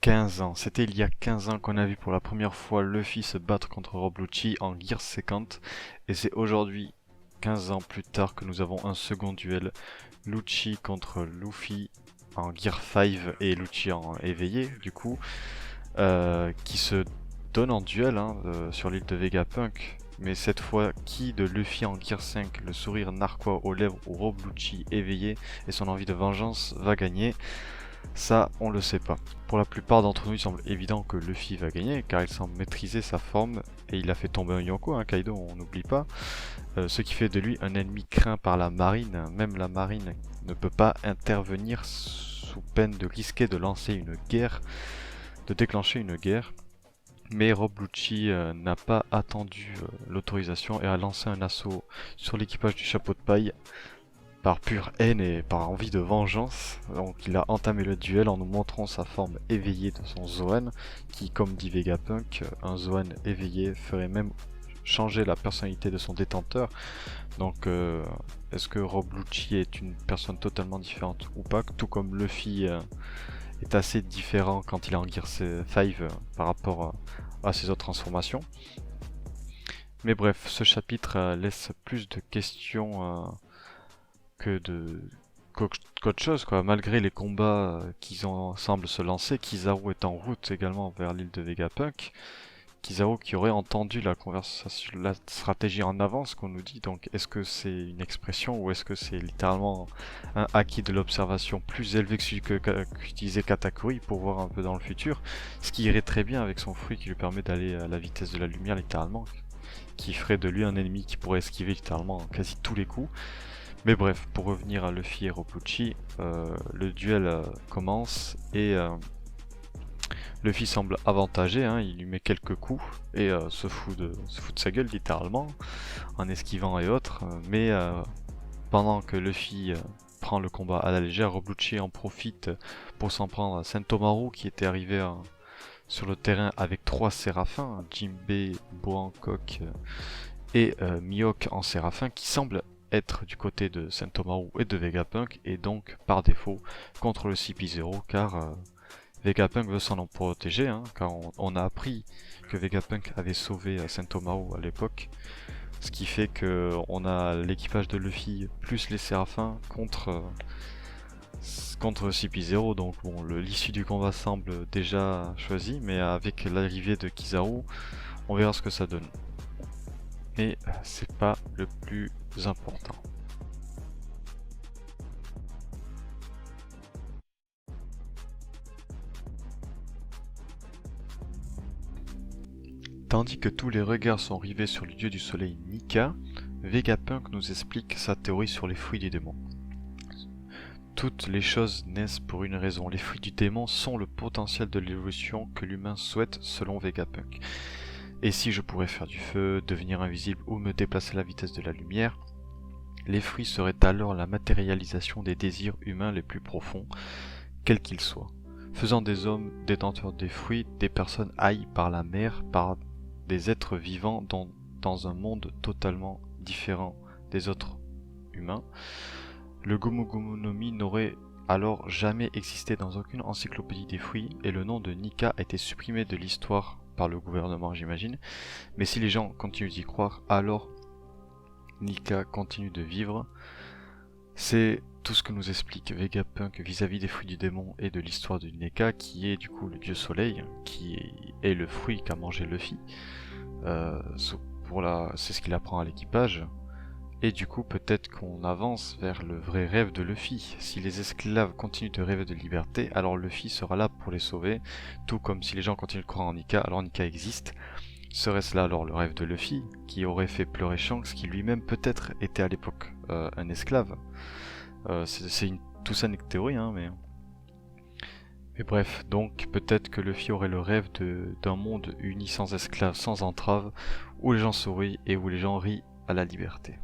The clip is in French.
15 ans. C'était il y a 15 ans qu'on a vu pour la première fois Luffy se battre contre Rob Lucci en Gear 50. Et c'est aujourd'hui, 15 ans plus tard, que nous avons un second duel. Lucci contre Luffy en Gear 5 et Lucci en éveillé, du coup, qui se donne en duel sur l'île de Vegapunk. Mais cette fois, qui de Luffy en Gear 5, le sourire narquois aux lèvres ou Rob Lucci éveillé et son envie de vengeance va gagner? Ça, on le sait pas. Pour la plupart d'entre nous, il semble évident que Luffy va gagner, car il semble maîtriser sa forme, et il a fait tomber un Yonko, Kaido, on n'oublie pas, ce qui fait de lui un ennemi craint par la marine. Même la marine ne peut pas intervenir sous peine de risquer de lancer une guerre, de déclencher une guerre. Mais Rob Lucci n'a pas attendu l'autorisation et a lancé un assaut sur l'équipage du chapeau de paille par pure haine et par envie de vengeance. Donc il a entamé le duel en nous montrant sa forme éveillée de son Zoan, qui, comme dit Vegapunk, un Zoan éveillé ferait même changer la personnalité de son détenteur. Donc est-ce que Rob Lucci est une personne totalement différente ou pas, tout comme Luffy est assez différent quand il est en Gear 5 par rapport à ses autres transformations. Mais bref, ce chapitre laisse plus de questions qu'autre chose, quoi. Malgré les combats semblent se lancer, Kizaru est en route également vers l'île de Vegapunk. Kizaru qui aurait entendu la conversation, la stratégie en avance qu'on nous dit. Donc est-ce que c'est une expression ou est-ce que c'est littéralement un acquis de l'observation plus élevé que celui qu'utilisait Katakuri pour voir un peu dans le futur, ce qui irait très bien avec son fruit qui lui permet d'aller à la vitesse de la lumière littéralement, qui ferait de lui un ennemi qui pourrait esquiver littéralement quasi tous les coups. Mais bref, pour revenir à Luffy et Rob Lucci, le duel commence et Luffy semble avantagé, il lui met quelques coups et se fout de sa gueule littéralement, en esquivant et autres. Mais pendant que Luffy prend le combat à la légère, Rob Lucci en profite pour s'en prendre à Sentomaru qui était arrivé sur le terrain avec 3 séraphins, Jinbei, Bohancock et Mihawk en séraphin, qui semblent être du côté de Sentomaru et de Vegapunk, et donc par défaut contre le CP0, car Vegapunk veut s'en en protéger, car on a appris que Vegapunk avait sauvé Sentomaru à l'époque, ce qui fait que on a l'équipage de Luffy plus les séraphins contre CP0, donc bon, l'issue du combat semble déjà choisie, mais avec l'arrivée de Kizaru, on verra ce que ça donne. Mais c'est pas le plus important. Tandis que tous les regards sont rivés sur le dieu du soleil Nika, Vegapunk nous explique sa théorie sur les fruits du démon. Toutes les choses naissent pour une raison. Les fruits du démon sont le potentiel de l'évolution que l'humain souhaite selon Vegapunk. Et si je pourrais faire du feu, devenir invisible ou me déplacer à la vitesse de la lumière, les fruits seraient alors la matérialisation des désirs humains les plus profonds, quels qu'ils soient, faisant des hommes détenteurs des fruits des personnes haïes par la mer, par des êtres vivants dans un monde totalement différent des autres humains. Le Gomu Gomu no Mi n'aurait alors jamais existé dans aucune encyclopédie des fruits, et le nom de Nika a été supprimé de l'histoire par le gouvernement, j'imagine. Mais si les gens continuent d'y croire, alors Nika continue de vivre. C'est tout ce que nous explique Vegapunk vis-à-vis des fruits du démon et de l'histoire de Nika, qui est du coup le dieu soleil, qui est le fruit qu'a mangé Luffy. C'est ce qu'il apprend à l'équipage. Et du coup, peut-être qu'on avance vers le vrai rêve de Luffy. Si les esclaves continuent de rêver de liberté, alors Luffy sera là pour les sauver. Tout comme si les gens continuent de croire en Nika, alors Nika existe. Serait-ce là alors le rêve de Luffy, qui aurait fait pleurer Shanks, qui lui-même peut-être était à l'époque un esclave? Tout ça n'est que théorie, mais bref, donc peut-être que Luffy aurait le rêve d'un monde uni sans esclaves, sans entrave, où les gens sourient et où les gens rient à la liberté.